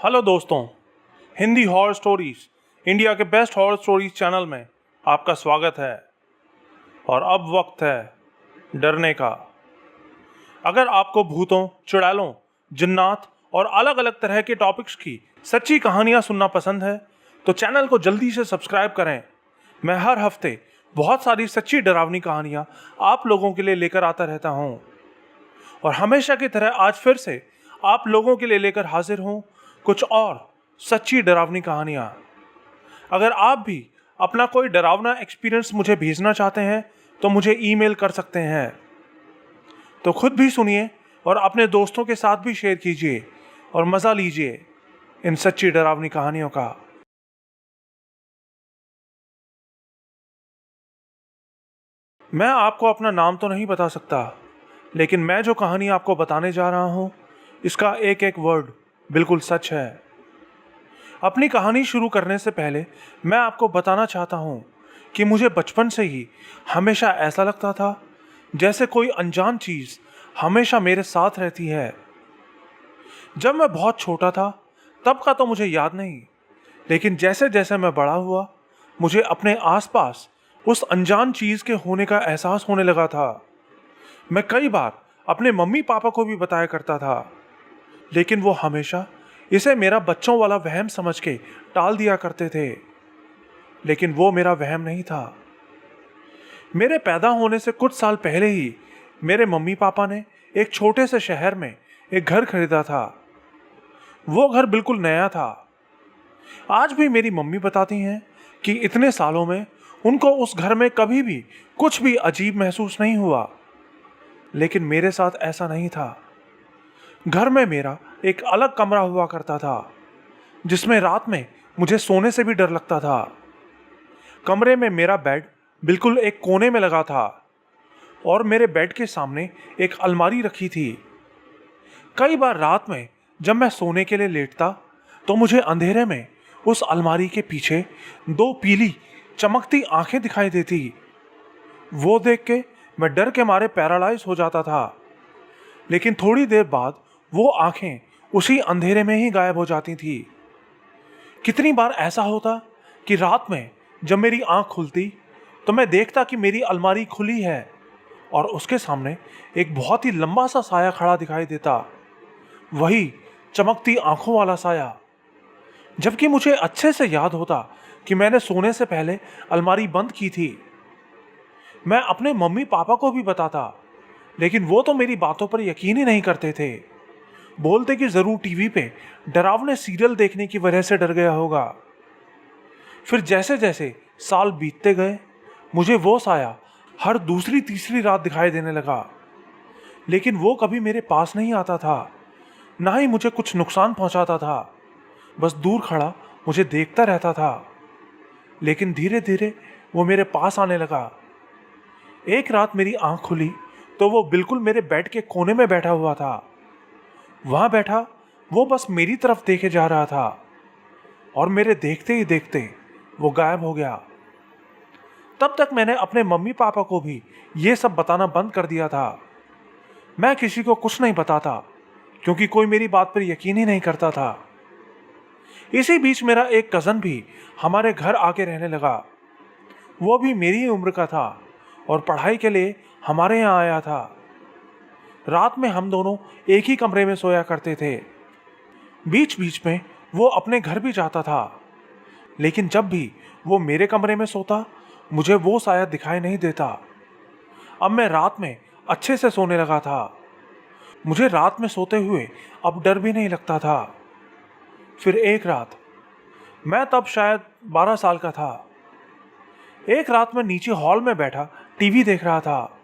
Hello दोस्तों, Hindi horror stories, India के best horror stories channel में आपका स्वागत है। और अब वक्त है डरने का। अगर आपको भूतों, चुड़ैलों, जिन्नात और अलग अलग तरह के टॉपिक्स की सच्ची कहानियां सुनना पसंद है तो चैनल को जल्दी से सब्सक्राइब करें। मैं हर हफ्ते बहुत सारी सच्ची डरावनी कहानियां आप लोगों के लिए लेकर आता रहता हूं। और हमेशा की तरह आज फिर से आप लोगों के लिए लेकर हाजिर हूं कुछ और सच्ची डरावनी कहानियां। अगर आप भी अपना कोई डरावना एक्सपीरियंस मुझे भेजना चाहते हैं तो मुझे ईमेल कर सकते हैं। तो खुद भी सुनिए और अपने दोस्तों के साथ भी शेयर कीजिए और मज़ा लीजिए इन सच्ची डरावनी कहानियों का। मैं आपको अपना नाम तो नहीं बता सकता, लेकिन मैं जो कहानी आपको बताने जा रहा हूं इसका एक एक वर्ड बिल्कुल सच है। अपनी कहानी शुरू करने से पहले मैं आपको बताना चाहता हूं कि मुझे बचपन से ही हमेशा ऐसा लगता था जैसे कोई अनजान चीज़ हमेशा मेरे साथ रहती है। जब मैं बहुत छोटा था तब का तो मुझे याद नहीं, लेकिन जैसे जैसे मैं बड़ा हुआ मुझे अपने आसपास उस अनजान चीज़ के होने का एहसास होने लगा था। मैं कई बार अपने मम्मी पापा को भी बताया करता था, लेकिन वो हमेशा इसे मेरा बच्चों वाला वहम समझ के टाल दिया करते थे। लेकिन वो मेरा वहम नहीं था। मेरे पैदा होने से कुछ साल पहले ही मेरे मम्मी पापा ने एक छोटे से शहर में एक घर खरीदा था। वो घर बिल्कुल नया था। आज भी मेरी मम्मी बताती हैं कि इतने सालों में उनको उस घर में कभी भी कुछ भी अजीब महसूस नहीं हुआ। लेकिन मेरे साथ ऐसा नहीं था। घर में मेरा एक अलग कमरा हुआ करता था जिसमें रात में मुझे सोने से भी डर लगता था। कमरे में मेरा बेड बिल्कुल एक कोने में लगा था और मेरे बेड के सामने एक अलमारी रखी थी। कई बार रात में जब मैं सोने के लिए लेटता तो मुझे अंधेरे में उस अलमारी के पीछे दो पीली चमकती आंखें दिखाई देती। वो देख के मैं डर के मारे पैरालाइज हो जाता था। लेकिन थोड़ी देर बाद वो आंखें उसी अंधेरे में ही गायब हो जाती थी। कितनी बार ऐसा होता कि रात में जब मेरी आंख खुलती तो मैं देखता कि मेरी अलमारी खुली है और उसके सामने एक बहुत ही लंबा सा साया खड़ा दिखाई देता, वही चमकती आंखों वाला साया। जबकि मुझे अच्छे से याद होता कि मैंने सोने से पहले अलमारी बंद की थी। मैं अपने मम्मी पापा को भी बताता, लेकिन वो तो मेरी बातों पर यकीन ही नहीं करते थे। बोलते कि जरूर टीवी पे डरावने सीरियल देखने की वजह से डर गया होगा। फिर जैसे जैसे साल बीतते गए मुझे वो साया हर दूसरी तीसरी रात दिखाई देने लगा। लेकिन वो कभी मेरे पास नहीं आता था, ना ही मुझे कुछ नुकसान पहुंचाता था। बस दूर खड़ा मुझे देखता रहता था। लेकिन धीरे धीरे वो मेरे पास आने लगा। एक रात मेरी आंख खुली तो वो बिल्कुल मेरे बेड के कोने में बैठा हुआ था। वहां बैठा वो बस मेरी तरफ देखे जा रहा था और मेरे देखते ही देखते वो गायब हो गया। तब तक मैंने अपने मम्मी पापा को भी ये सब बताना बंद कर दिया था। मैं किसी को कुछ नहीं बताता क्योंकि कोई मेरी बात पर यकीन ही नहीं करता था। इसी बीच मेरा एक कज़न भी हमारे घर आके रहने लगा। वो भी मेरी ही उम्र का था और पढ़ाई के लिए हमारे यहाँ आया था। रात में हम दोनों एक ही कमरे में सोया करते थे। बीच बीच में वो अपने घर भी जाता था, लेकिन जब भी वो मेरे कमरे में सोता मुझे वो साया दिखाई नहीं देता। अब मैं रात में अच्छे से सोने लगा था। मुझे रात में सोते हुए अब डर भी नहीं लगता था। फिर एक रात, मैं तब शायद 12 साल का था, एक रात मैं नीचे हॉल में बैठा टीवी देख रहा था।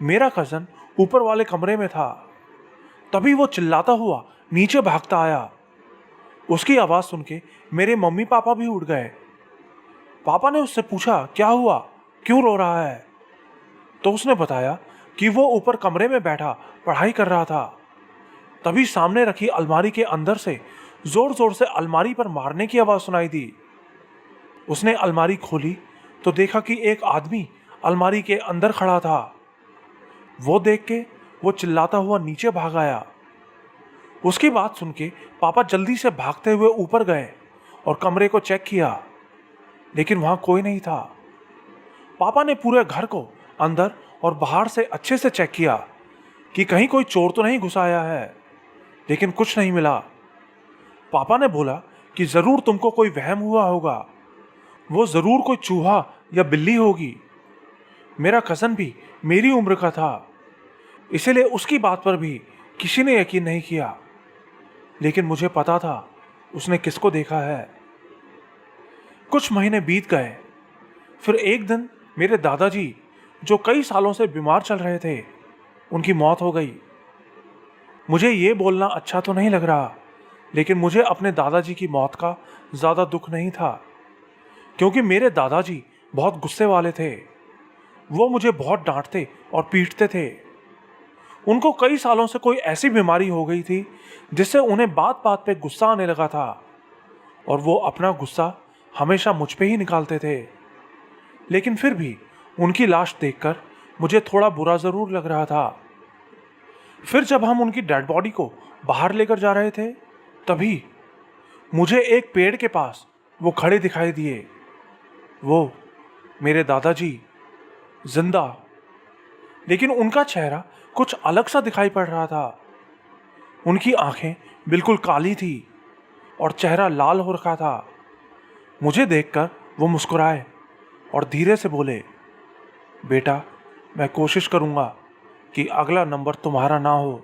मेरा कज़न ऊपर वाले कमरे में था। तभी वो चिल्लाता हुआ नीचे भागता आया। उसकी आवाज़ सुन के मेरे मम्मी पापा भी उठ गए। पापा ने उससे पूछा, क्या हुआ, क्यों रो रहा है? तो उसने बताया कि वो ऊपर कमरे में बैठा पढ़ाई कर रहा था। तभी सामने रखी अलमारी के अंदर से जोर जोर से अलमारी पर मारने की आवाज़ सुनाई दी। उसने अलमारी खोली तो देखा कि एक आदमी अलमारी के अंदर खड़ा था। वो देख के वो चिल्लाता हुआ नीचे भाग आया। उसकी बात सुन के पापा जल्दी से भागते हुए ऊपर गए और कमरे को चेक किया, लेकिन वहां कोई नहीं था। पापा ने पूरे घर को अंदर और बाहर से अच्छे से चेक किया कि कहीं कोई चोर तो नहीं घुस आया है, लेकिन कुछ नहीं मिला। पापा ने बोला कि जरूर तुमको कोई वहम हुआ होगा, वो जरूर कोई चूहा या बिल्ली होगी। मेरा कजन भी मेरी उम्र का था, इसीलिए उसकी बात पर भी किसी ने यकीन नहीं किया, लेकिन मुझे पता था उसने किसको देखा है। कुछ महीने बीत गए। फिर एक दिन मेरे दादाजी, जो कई सालों से बीमार चल रहे थे, उनकी मौत हो गई। मुझे ये बोलना अच्छा तो नहीं लग रहा, लेकिन मुझे अपने दादाजी की मौत का ज़्यादा दुख नहीं था, क्योंकि मेरे दादाजी बहुत गुस्से वाले थे। वो मुझे बहुत डांटते और पीटते थे। उनको कई सालों से कोई ऐसी बीमारी हो गई थी जिससे उन्हें बात बात पे गुस्सा आने लगा था, और वो अपना गुस्सा हमेशा मुझ पे ही निकालते थे। लेकिन फिर भी उनकी लाश देखकर मुझे थोड़ा बुरा ज़रूर लग रहा था। फिर जब हम उनकी डेड बॉडी को बाहर लेकर जा रहे थे, तभी मुझे एक पेड़ के पास वो खड़े दिखाई दिए। वो मेरे दादाजी, जिंदा, लेकिन उनका चेहरा कुछ अलग सा दिखाई पड़ रहा था। उनकी आंखें बिल्कुल काली थी और चेहरा लाल हो रखा था। मुझे देखकर वो मुस्कुराए और धीरे से बोले, बेटा, मैं कोशिश करूंगा कि अगला नंबर तुम्हारा ना हो।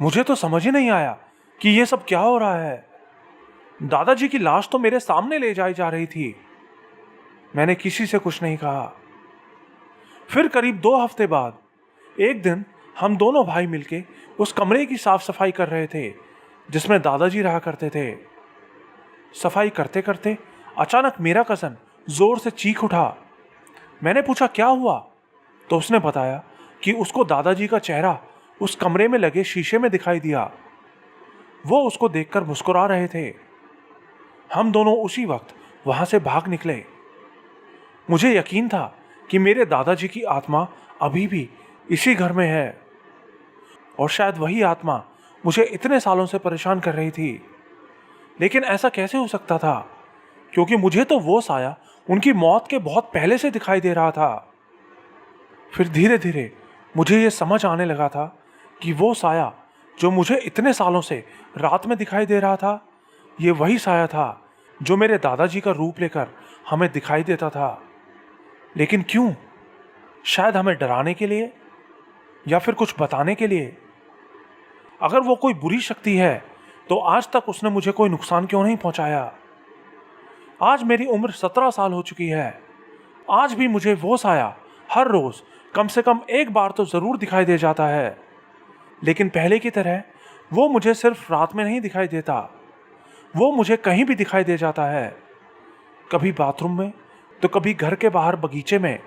मुझे तो समझ ही नहीं आया कि ये सब क्या हो रहा है। दादाजी की लाश तो मेरे सामने ले जाई जा रही थी। मैंने किसी से कुछ नहीं कहा। फिर करीब 2 हफ्ते बाद एक दिन हम दोनों भाई मिलके उस कमरे की साफ सफाई कर रहे थे जिसमें दादाजी रहा करते थे। सफाई करते करते अचानक मेरा कज़न जोर से चीख उठा। मैंने पूछा क्या हुआ, तो उसने बताया कि उसको दादाजी का चेहरा उस कमरे में लगे शीशे में दिखाई दिया। वो उसको देखकर मुस्कुरा रहे थे। हम दोनों उसी वक्त वहां से भाग निकले। मुझे यकीन था कि मेरे दादाजी की आत्मा अभी भी इसी घर में है, और शायद वही आत्मा मुझे इतने सालों से परेशान कर रही थी। लेकिन ऐसा कैसे हो सकता था, क्योंकि मुझे तो वो साया उनकी मौत के बहुत पहले से दिखाई दे रहा था। फिर धीरे धीरे मुझे ये समझ आने लगा था कि वो साया जो मुझे इतने सालों से रात में दिखाई दे रहा था, ये वही साया था जो मेरे दादाजी का रूप लेकर हमें दिखाई देता था। लेकिन क्यों? शायद हमें डराने के लिए, या फिर कुछ बताने के लिए। अगर वो कोई बुरी शक्ति है तो आज तक उसने मुझे कोई नुकसान क्यों नहीं पहुंचाया। आज मेरी उम्र 17 साल हो चुकी है। आज भी मुझे वो साया हर रोज कम से कम एक बार तो जरूर दिखाई दे जाता है, लेकिन पहले की तरह वो मुझे सिर्फ रात में नहीं दिखाई देता। वो मुझे कहीं भी दिखाई दे जाता है, कभी बाथरूम में तो कभी घर के बाहर बगीचे में,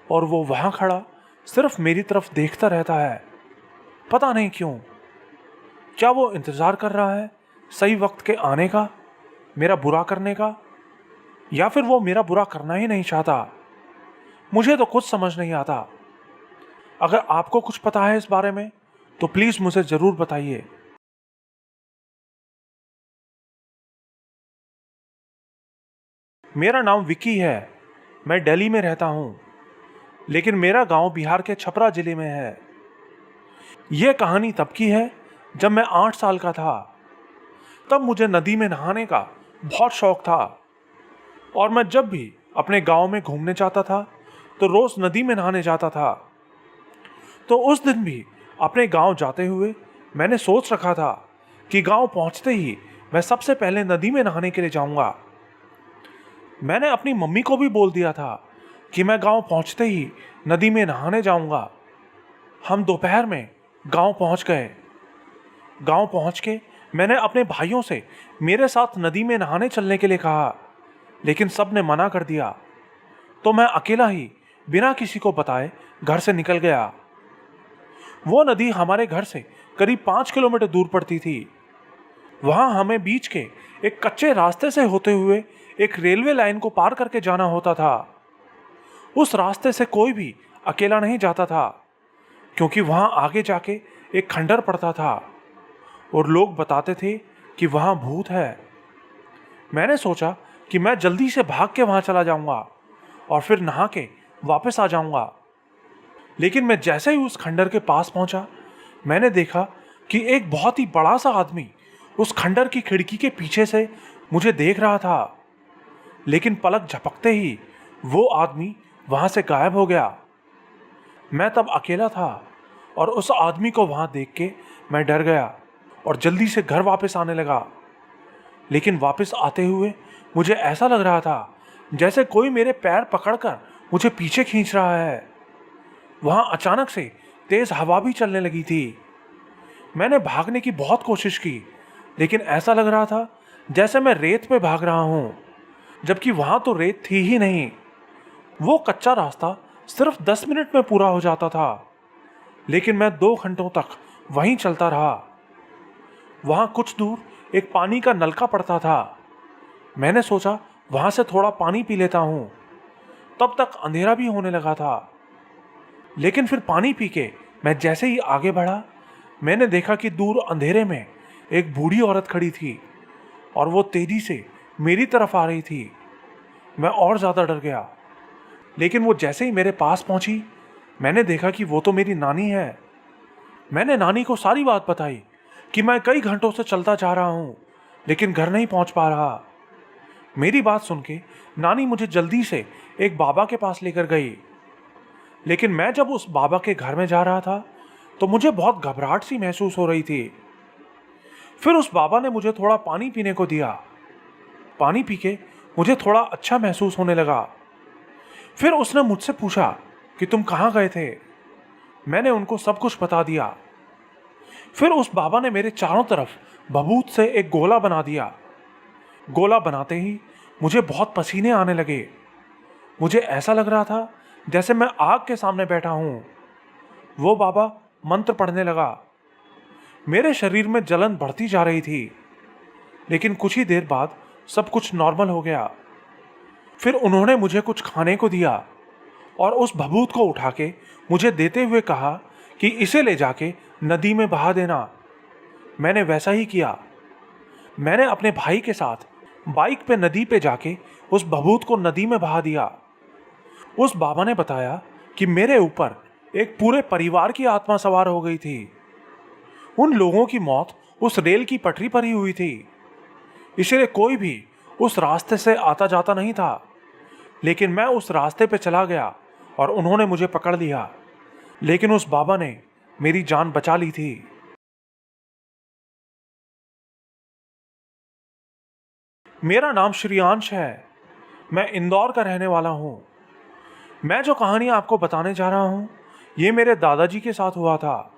और वो वहां खड़ा सिर्फ मेरी तरफ देखता रहता है। पता नहीं क्यों। क्या वो इंतजार कर रहा है सही वक्त के आने का, मेरा बुरा करने का, या फिर वो मेरा बुरा करना ही नहीं चाहता। मुझे तो कुछ समझ नहीं आता। अगर आपको कुछ पता है इस बारे में तो प्लीज मुझे जरूर बताइए। मेरा नाम विक्की है। मैं दिल्ली में रहता हूं, लेकिन मेरा गांव बिहार के छपरा जिले में है। यह कहानी तब की है जब मैं 8 साल का था। तब मुझे नदी में नहाने का बहुत शौक था, और मैं जब भी अपने गांव में घूमने जाता था तो रोज नदी में नहाने जाता था। तो उस दिन भी अपने गांव जाते हुए मैंने सोच रखा था कि गांव पहुंचते ही मैं सबसे पहले नदी में नहाने के लिए जाऊंगा। मैंने अपनी मम्मी को भी बोल दिया था कि मैं गांव पहुंचते ही नदी में नहाने जाऊंगा। हम दोपहर में गांव पहुंच गए। गांव पहुंच के मैंने अपने भाइयों से मेरे साथ नदी में नहाने चलने के लिए कहा, लेकिन सब ने मना कर दिया। तो मैं अकेला ही बिना किसी को बताए घर से निकल गया। वो नदी हमारे घर से करीब 5 किलोमीटर दूर पड़ती थी। वहां हमें बीच के एक कच्चे रास्ते से होते हुए एक रेलवे लाइन को पार करके जाना होता था। उस रास्ते से कोई भी अकेला नहीं जाता था, क्योंकि वहां आगे जाके एक खंडर पड़ता था और लोग बताते थे कि वहाँ भूत है। मैंने सोचा कि मैं जल्दी से भाग के वहाँ चला जाऊँगा और फिर नहा के वापस आ जाऊँगा। लेकिन मैं जैसे ही उस खंडर के पास पहुँचा, मैंने देखा कि एक बहुत ही बड़ा सा आदमी उस खंडर की खिड़की के पीछे से मुझे देख रहा था। लेकिन पलक झपकते ही वो आदमी वहाँ से गायब हो गया। मैं तब अकेला था और उस आदमी को वहाँ देख के मैं डर गया और जल्दी से घर वापस आने लगा। लेकिन वापस आते हुए मुझे ऐसा लग रहा था जैसे कोई मेरे पैर पकड़कर मुझे पीछे खींच रहा है। वहाँ अचानक से तेज हवा भी चलने लगी थी। मैंने भागने की बहुत कोशिश की, लेकिन ऐसा लग रहा था जैसे मैं रेत पे भाग रहा हूँ, जबकि वहाँ तो रेत थी ही नहीं। वो कच्चा रास्ता सिर्फ 10 मिनट में पूरा हो जाता था, लेकिन मैं 2 घंटों तक वहीं चलता रहा। वहाँ कुछ दूर एक पानी का नलका पड़ता था। मैंने सोचा वहाँ से थोड़ा पानी पी लेता हूँ। तब तक अंधेरा भी होने लगा था। लेकिन फिर पानी पी के मैं जैसे ही आगे बढ़ा, मैंने देखा कि दूर अंधेरे में एक बूढ़ी औरत खड़ी थी और वो तेजी से मेरी तरफ आ रही थी। मैं और ज़्यादा डर गया, लेकिन वो जैसे ही मेरे पास पहुंची, मैंने देखा कि वो तो मेरी नानी है। मैंने नानी को सारी बात बताई कि मैं कई घंटों से चलता जा रहा हूँ, लेकिन घर नहीं पहुँच पा रहा। मेरी बात सुन के नानी मुझे जल्दी से एक बाबा के पास लेकर गई। लेकिन मैं जब उस बाबा के घर में जा रहा था तो मुझे बहुत घबराहट सी महसूस हो रही थी। फिर उस बाबा ने मुझे थोड़ा पानी पीने को दिया। पानी पी के मुझे थोड़ा अच्छा महसूस होने लगा। फिर उसने मुझसे पूछा कि तुम कहाँ गए थे। मैंने उनको सब कुछ बता दिया। फिर उस बाबा ने मेरे चारों तरफ भभूत से एक गोला बना दिया। गोला बनाते ही मुझे बहुत पसीने आने लगे। मुझे ऐसा लग रहा था जैसे मैं आग के सामने बैठा हूं। वो बाबा मंत्र पढ़ने लगा। मेरे शरीर में जलन बढ़ती जा रही थी, लेकिन कुछ ही देर बाद सब कुछ नॉर्मल हो गया। फिर उन्होंने मुझे कुछ खाने को दिया और उस भभूत को उठा के मुझे देते हुए कहा कि इसे ले जाके नदी में बहा देना। मैंने वैसा ही किया। मैंने अपने भाई के साथ बाइक पे नदी पे जाके उस भभूत को नदी में बहा दिया। उस बाबा ने बताया कि मेरे ऊपर एक पूरे परिवार की आत्मा सवार हो गई थी। उन लोगों की मौत उस रेल की पटरी पर ही हुई थी, इसलिए कोई भी उस रास्ते से आता जाता नहीं था। लेकिन मैं उस रास्ते पे चला गया और उन्होंने मुझे पकड़ लिया, लेकिन उस बाबा ने मेरी जान बचा ली थी। मेरा नाम श्रेयांश है। मैं इंदौर का रहने वाला हूँ। मैं जो कहानी आपको बताने जा रहा हूँ, ये मेरे दादाजी के साथ हुआ था।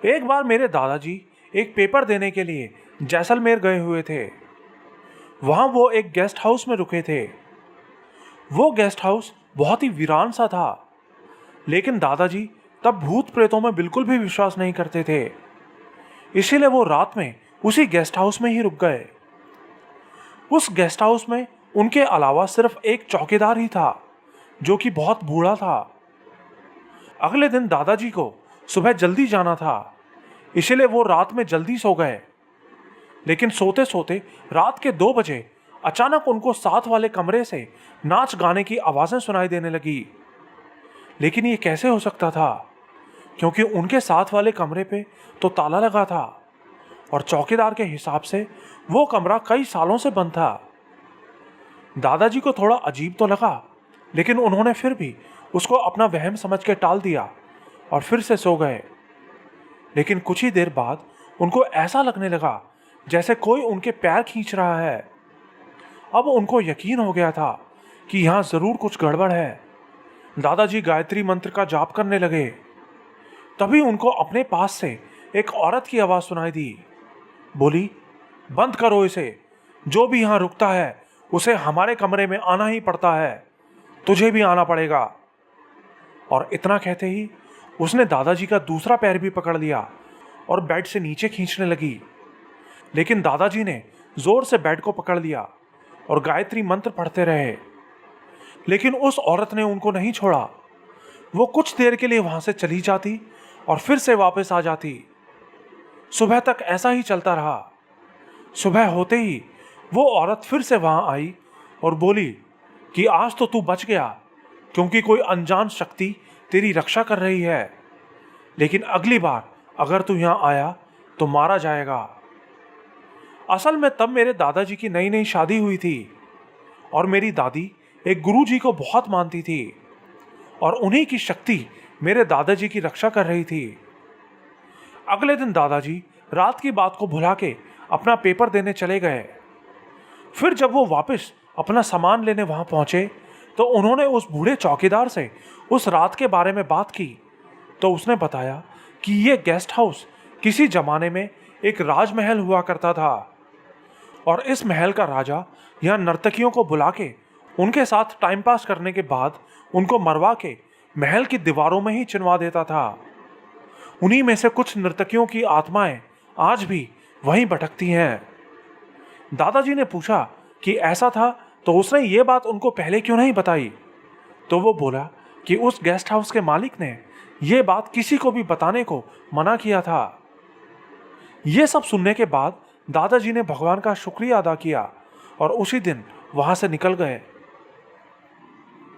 एक बार मेरे दादाजी एक पेपर देने के लिए जैसलमेर गए हुए थे। वहाँ वो एक गेस्ट हाउस में रुके थे। वो गेस्ट हाउस बहुत ही वीरान सा था, लेकिन दादाजी तब भूत प्रेतों में बिल्कुल भी विश्वास नहीं करते थे। इसीलिए वो रात में उसी गेस्ट हाउस में ही रुक गए। उस गेस्ट हाउस में उनके अलावा सिर्फ एक चौकीदार ही था, जो कि बहुत बूढ़ा था। अगले दिन दादाजी को सुबह जल्दी जाना था, इसलिए वो रात में जल्दी सो गए। लेकिन सोते सोते रात के 2 बजे अचानक उनको साथ वाले कमरे से नाच गाने की आवाज़ें सुनाई देने लगी। लेकिन ये कैसे हो सकता था, क्योंकि उनके साथ वाले कमरे पे तो ताला लगा था और चौकीदार के हिसाब से वो कमरा कई सालों से बंद था। दादाजी को थोड़ा अजीब तो लगा, लेकिन उन्होंने फिर भी उसको अपना वहम समझ के टाल दिया और फिर से सो गए। लेकिन कुछ ही देर बाद उनको ऐसा लगने लगा जैसे कोई उनके पैर खींच रहा है। अब उनको यकीन हो गया था कि यहाँ ज़रूर कुछ गड़बड़ है। दादाजी गायत्री मंत्र का जाप करने लगे। तभी उनको अपने पास से एक औरत की आवाज़ सुनाई दी। बोली, बंद करो इसे। जो भी यहाँ रुकता है उसे हमारे कमरे में आना ही पड़ता है। तुझे भी आना पड़ेगा। और इतना कहते ही उसने दादाजी का दूसरा पैर भी पकड़ लिया और बेड से नीचे खींचने लगी। लेकिन दादाजी ने जोर से बेड को पकड़ लिया और गायत्री मंत्र पढ़ते रहे। लेकिन उस औरत ने उनको नहीं छोड़ा। वो कुछ देर के लिए वहां से चली जाती और फिर से वापस आ जाती। सुबह तक ऐसा ही चलता रहा। सुबह होते ही वो औरत फिर से वहां आई और बोली कि आज तो तू बच गया, क्योंकि कोई अनजान शक्ति तेरी रक्षा कर रही है, लेकिन अगली बार अगर तू यहां आया तो मारा जाएगा। असल में तब मेरे दादाजी की नई नई शादी हुई थी और मेरी दादी एक गुरुजी को बहुत मानती थी और उन्हीं की शक्ति मेरे दादाजी की रक्षा कर रही थी। अगले दिन दादाजी रात की बात को भुला के अपना पेपर देने चले गए। फिर जब वो वापस अपना सामान लेने वहां पहुंचे तो उन्होंने उस बूढ़े चौकीदार से उस रात के बारे में बात की। तो उसने बताया कि ये गेस्ट हाउस किसी जमाने में एक राजमहल हुआ करता था और इस महल का राजा यहाँ नर्तकियों को बुला के उनके साथ टाइम पास करने के बाद उनको मरवा के महल की दीवारों में ही चिनवा देता था। उन्हीं में से कुछ नर्तकियों की आत्माएं आज भी वहीं भटकती हैं। दादाजी ने पूछा कि ऐसा था तो उसने ये बात उनको पहले क्यों नहीं बताई। तो वो बोला कि उस गेस्ट हाउस के मालिक ने ये बात किसी को भी बताने को मना किया था। ये सब सुनने के बाद दादाजी ने भगवान का शुक्रिया अदा किया और उसी दिन वहां से निकल गए।